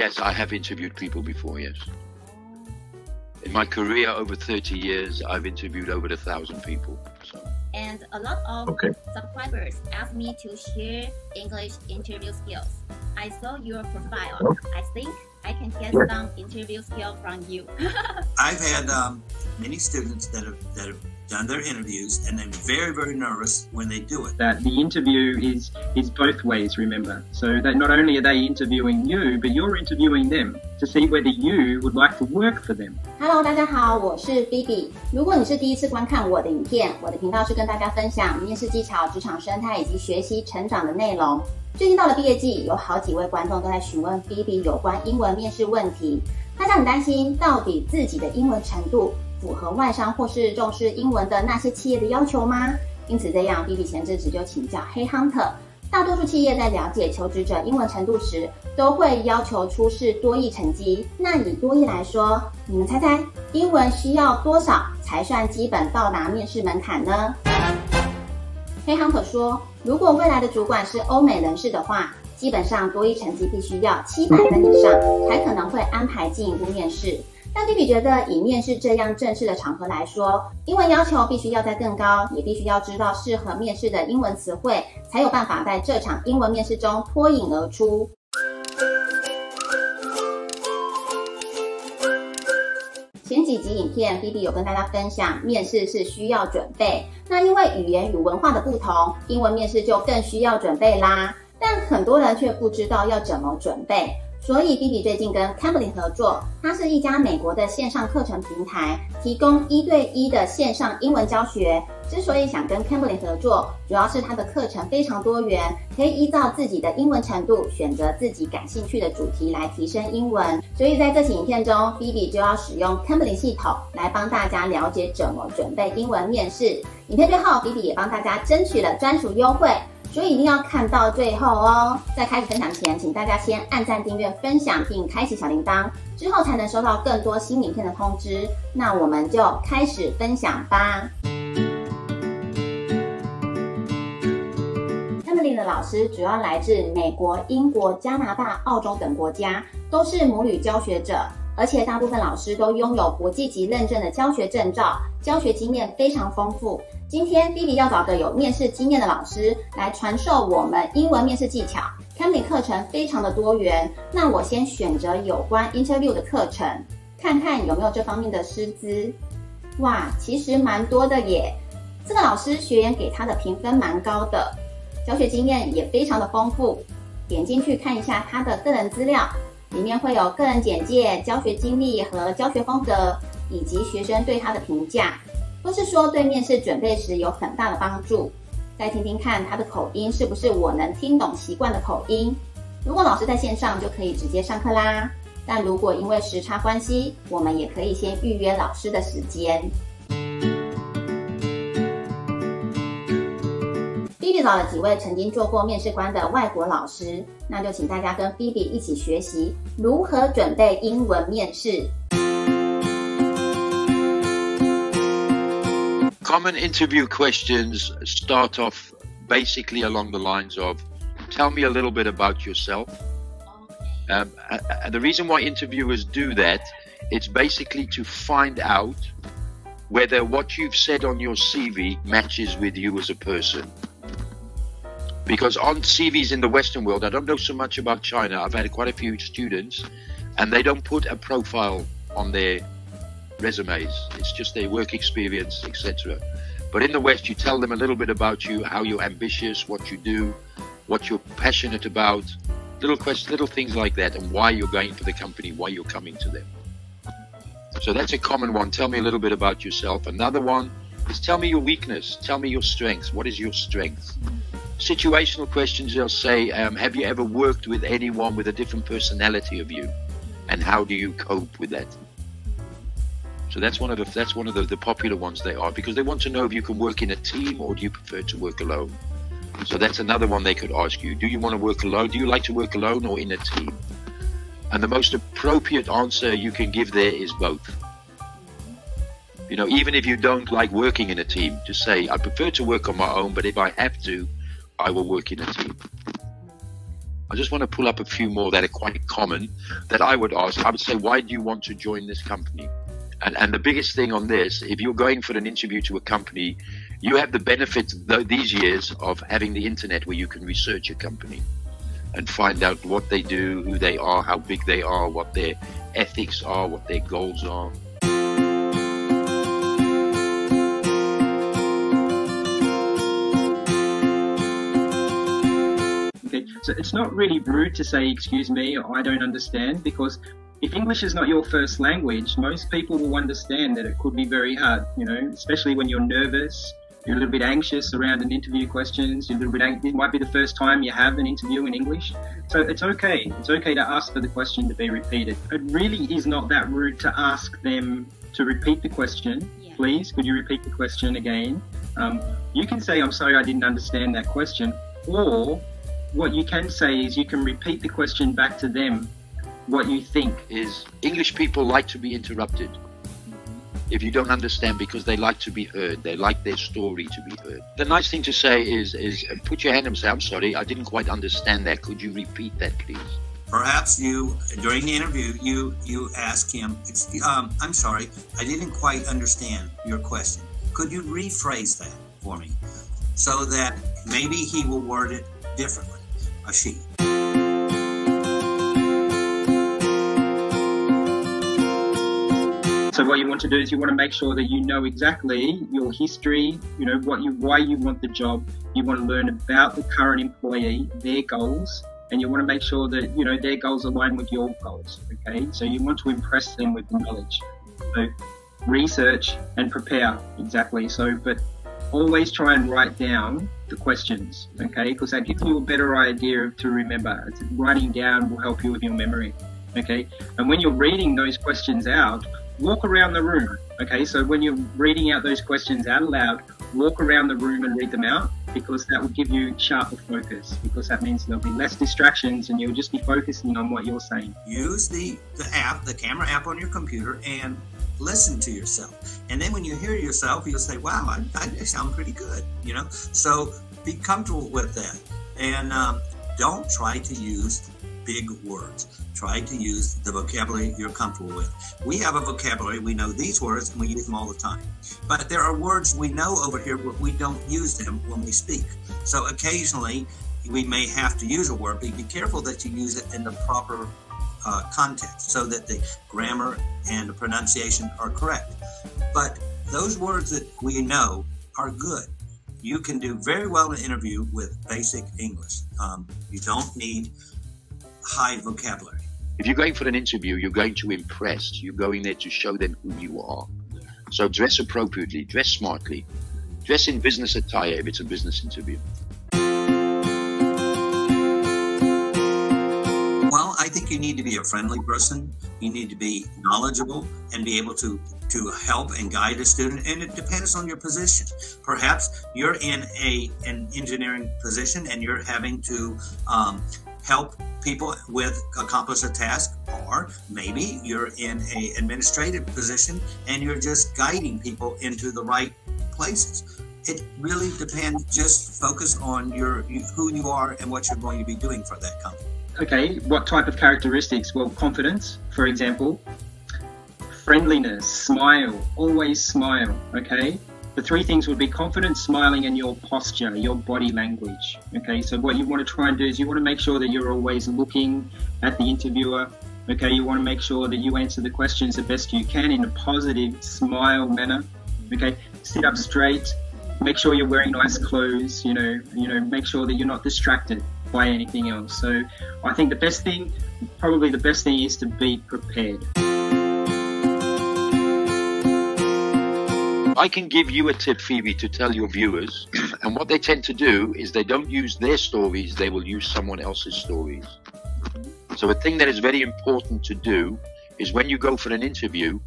Yes, I have interviewed people before, yes. In my career, over 30 years, I've interviewed over 1,000 people. So. And a lot of subscribers ask me to share English interview skills. I saw your profile. I think I can get some interview skills from you. I've had many students that have done their interviews, and they're very, very nervous when they do it. That the interview is both ways, remember. So that not only are they interviewing you, but you're interviewing them to see whether you would like to work for them. Hello， 大家好，我是菲比。如果你是第一次观看我的影片，我的频道是跟大家分享面试技巧、职场生态以及学习成长的内容。最近到了毕业季，有好几位观众都在询问菲比有关英文面试问题，大家很担心到底自己的英文程度符合外商或是重视英文的那些企业的要求吗？因此这样，菲比前阵子就请教黑 Hunter， 大多数企业在了解求职者英文程度时，都会要求出示多益成绩。那以多益来说，你们猜猜英文需要多少才算基本到达面试门槛呢？黑 Hunter 说，如果未来的主管是欧美人士的话，基本上多益成绩必须要700分以上，才可能会安排进一步面试。但菲比觉得，以面试这样正式的场合来说，英文要求必须要再更高，也必须要知道适合面试的英文词汇，才有办法在这场英文面试中脱颖而出。前几集影片，菲比有跟大家分享，面试是需要准备。那因为语言与文化的不同，英文面试就更需要准备啦。但很多人却不知道要怎么准备。所以菲比最近跟 Cambly 合作，它是一家美国的线上课程平台，提供1对1的线上英文教学。之所以想跟 Cambly 合作，主要是它的课程非常多元，可以依照自己的英文程度，选择自己感兴趣的主题来提升英文。所以在这期影片中，菲比就要使用 Cambly 系统来帮大家了解怎么准备英文面试。影片最后，菲比也帮大家争取了专属优惠。所以一定要看到最后哦！在开始分享前，请大家先按赞、订阅、分享，并开启小铃铛，之后才能收到更多新影片的通知。那我们就开始分享吧。Cambly 的老师主要来自美国、英国、加拿大、澳洲等国家，都是母语教学者。而且大部分老师都拥有国际级认证的教学证照，教学经验非常丰富。今天菲比要找个有面试经验的老师来传授我们英文面试技巧。Cambly 课程非常的多元，那我先选择有关 interview 的课程，看看有没有这方面的师资。哇，其实蛮多的耶！这个老师学员给他的评分蛮高的，教学经验也非常的丰富。点进去看一下他的个人资料。里面会有个人简介、教学经历和教学风格，以及学生对他的评价，都是说对面试准备时有很大的帮助。再听听看他的口音是不是我能听懂习惯的口音。如果老师在线上就可以直接上课啦，但如果因为时差关系，我们也可以先预约老师的时间。菲比找了几位曾经做过面试官的外国老师，那就请大家跟菲比一起学习如何准备英文面试。Common interview questions start off basically along the lines of, tell me a little bit about yourself. The reason why interviewers do that, it's basically to find out whether what you've said on your CV matches with you as a person.Because on CVs in the Western world, I don't know so much about China. I've had quite a few students, and they don't put a profile on their resumes. It's just their work experience, etc. But in the West, you tell them a little bit about you, how you're ambitious, what you do, what you're passionate about, little things like that, and why you're going for the company, why you're coming to them. So that's a common one. Tell me a little bit about yourself. Another one is tell me your weakness. Tell me your strengths. What is your strength?Situational questions, they'll say, have you ever worked with anyone with a different personality of you? And how do you cope with that? So that's one of the popular ones they are, because they want to know if you can work in a team or do you prefer to work alone. So that's another one they could ask you. Do you want to work alone? Do you like to work alone or in a team? And the most appropriate answer you can give there is both. You know, even if you don't like working in a team, just say, I prefer to work on my own, but if I have to, I will work in a team. I just want to pull up a few more that are quite common that I would ask. I would say, why do you want to join this company? And the biggest thing on this, if you're going for an interview to a company, you have the benefit these years of having the internet where you can research a company and find out what they do, who they are, how big they are, what their ethics are, what their goals are. Okay, so it's not really rude to say, excuse me, or I don't understand, because if English is not your first language, most people will understand that it could be very hard, you know, especially when you're nervous, you're a little bit anxious around an interview questions, you're a little bit it might be the first time you have an interview in English. So it's okay. It's okay to ask for the question to be repeated. It really is not that rude to ask them to repeat the question. Yeah. Please, could you repeat the question again? You can say, I'm sorry, I didn't understand that question. Or what you can say is you can repeat the question back to them. What you think is English people like to be interrupted. If you don't understand, because they like to be heard, they like their story to be heard. The nice thing to say is put your hand up and say, I'm sorry, I didn't quite understand that. Could you repeat that, please? Perhaps you, during the interview, you ask him, I'm sorry, I didn't quite understand your question. Could you rephrase that for me? So that maybe he will word it differently, or she. So what you want to do is you want to make sure that you know exactly your history, you know, why you want the job. You want to learn about the current employee, their goals, and you want to make sure that, you know, their goals align with your goals, okay? So you want to impress them with the knowledge. So research and prepare, exactly. So, but always try and write down the questions, okay? Because that gives you a better idea to remember. Writing down will help you with your memory, okay? And when you're reading those questions out, walk around the room, okay? So when you're reading out those questions out aloud, walk around the room and read them out, because that will give you sharper focus, because that means there'll be less distractions and you'll just be focusing on what you're saying. Use the app, the camera app on your computer, and listen to yourself. And then when you hear yourself, you'll say, wow, I sound pretty good, you know? So be comfortable with that. And don't try to use big words. Try to use the vocabulary you're comfortable with. We have a vocabulary, we know these words, and we use them all the time. But there are words we know over here, but we don't use them when we speak. So occasionally, we may have to use a word, but be careful that you use it in the proper context so that the grammar and the pronunciation are correct. But those words that we know are good. You can do very well in an interview with basic English. You don't need high vocabulary. If you're going for an interview, you're going to impress. You're going there to show them who you are. So dress appropriately, dress smartly, dress in business attire if it's a business interview. Well, I think you need to be a friendly person. You need to be knowledgeable and be able to help and guide a student. And it depends on your position. Perhaps you're in an engineering position and you're having to help people accomplish a task, or maybe you're in an administrative position and you're just guiding people into the right places. It really depends. Just focus on who you are and what you're going to be doing for that company. Okay, what type of characteristics? Well, confidence, for example, friendliness, smile, always smile, okay? The three things would be confidence, smiling, and your posture, your body language, okay? So what you want to try and do is you want to make sure that you're always looking at the interviewer, okay? You want to make sure that you answer the questions the best you can in a positive smile manner, okay? Sit up straight, make sure you're wearing nice clothes, you know, make sure that you're not distracted by anything else. So I think probably the best thing is to be prepared. I can give you a tip, Phoebe, to tell your viewers. And what they tend to do is they don't use their stories, they will use someone else's stories. So a thing that is very important to do is when you go for an interview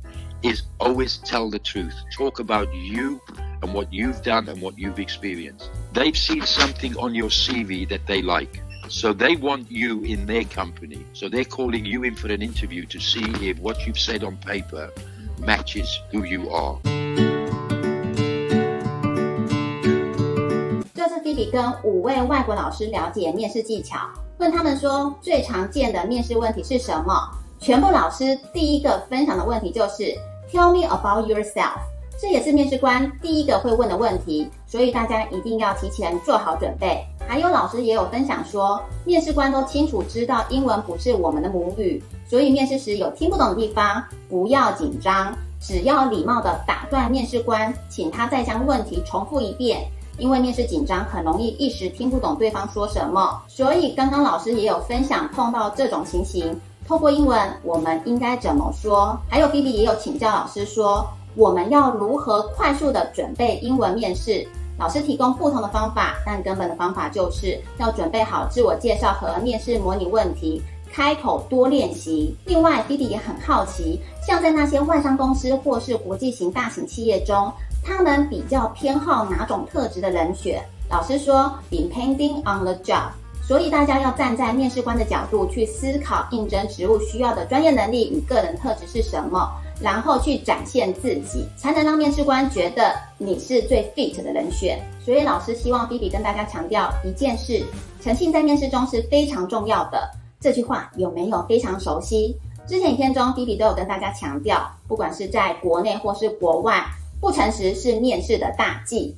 is always tell the truth. Talk about you and what you've done and what you've experienced. They've seen something on your CV that they like. So they want you in their company. So they're calling you in for an interview to see if what you've said on paper matches who you are. 这是菲比跟5位外国老师了解面试技巧，问他们说最常见的面试问题是什么，全部老师第一个分享的问题就是 Tell me about yourself， 这也是面试官第一个会问的问题，所以大家一定要提前做好准备。还有老师也有分享说，面试官都清楚知道英文不是我们的母语，所以面试时有听不懂的地方不要紧张，只要礼貌地打断面试官，请他再将问题重复一遍，因为面试紧张很容易一时听不懂对方说什么。所以刚刚老师也有分享碰到这种情形，透过英文我们应该怎么说，还有菲比也有请教老师说我们要如何快速的准备英文面试。老师提供不同的方法，但根本的方法就是要准备好自我介绍和面试模拟问题，开口多练习。另外菲比也很好奇，像在那些外商公司或是国际型大型企业中，他们比较偏好哪种特质的人选？老师说 depending on the job， 所以大家要站在面试官的角度去思考应征职务需要的专业能力与个人特质是什么，然后去展现自己，才能让面试官觉得你是最 fit 的人选。所以老师希望菲比跟大家强调一件事，诚信在面试中是非常重要的。这句话有没有非常熟悉？之前影片中菲比都有跟大家强调，不管是在国内或是国外，不诚实是面试的大忌。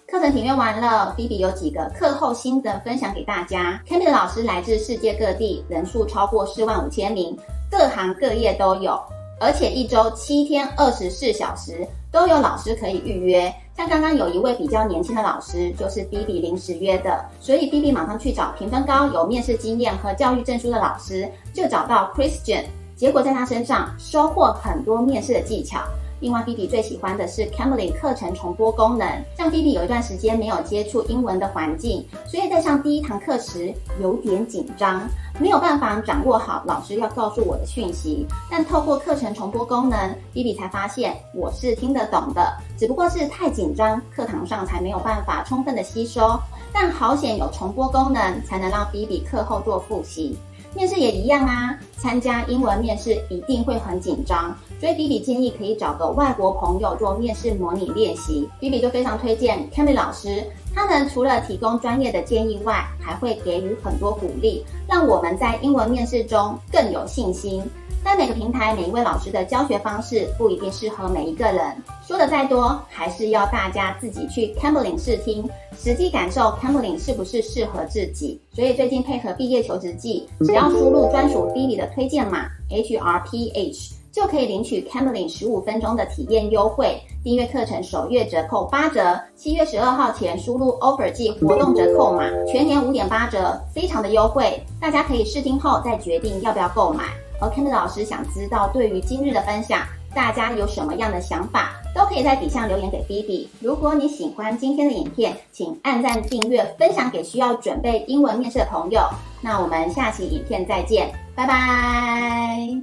课程体验完了，菲比有几个课后心得分享给大家。Cambly 的老师来自世界各地，人数超过45000名，各行各业都有，而且一周7天24小时都有老师可以预约。像刚刚有一位比较年轻的老师，就是菲比临时约的，所以菲比马上去找评分高、有面试经验和教育证书的老师，就找到 Christian， 结果在他身上收获很多面试的技巧。另外菲比最喜欢的是 Cambly 课程重播功能，像菲比有一段时间没有接触英文的环境，所以在上第一堂课时有点紧张，没有办法掌握好老师要告诉我的讯息，但透过课程重播功能，菲比才发现我是听得懂的，只不过是太紧张，课堂上才没有办法充分的吸收，但好险有重播功能，才能让菲比课后做复习。面试也一样啊，参加英文面试一定会很紧张，所以菲比建议可以找个外国朋友做面试模拟练习。菲比就非常推荐 Cambly 老师，他们除了提供专业的建议外，还会给予很多鼓励，让我们在英文面试中更有信心。但每个平台每一位老师的教学方式不一定适合每一个人，说的再多，还是要大家自己去 Cambly 试听，实际感受 Cambly 是不是适合自己。所以最近配合毕业求职季，只要输入专属 Phoebe 的推荐码 hrph， 就可以领取 Cambly 15分钟的体验优惠，订阅课程首月折扣8折，7月12号前输入 offer 季活动折扣码，全年5.8折，非常的优惠，大家可以试听后再决定要不要购买。而 Cambly 老师想知道对于今日的分享，大家有什么样的想法，都可以在底下留言给 Phoebe。如果你喜欢今天的影片，请按赞、订阅、分享给需要准备英文面试的朋友。那我们下期影片再见，拜拜。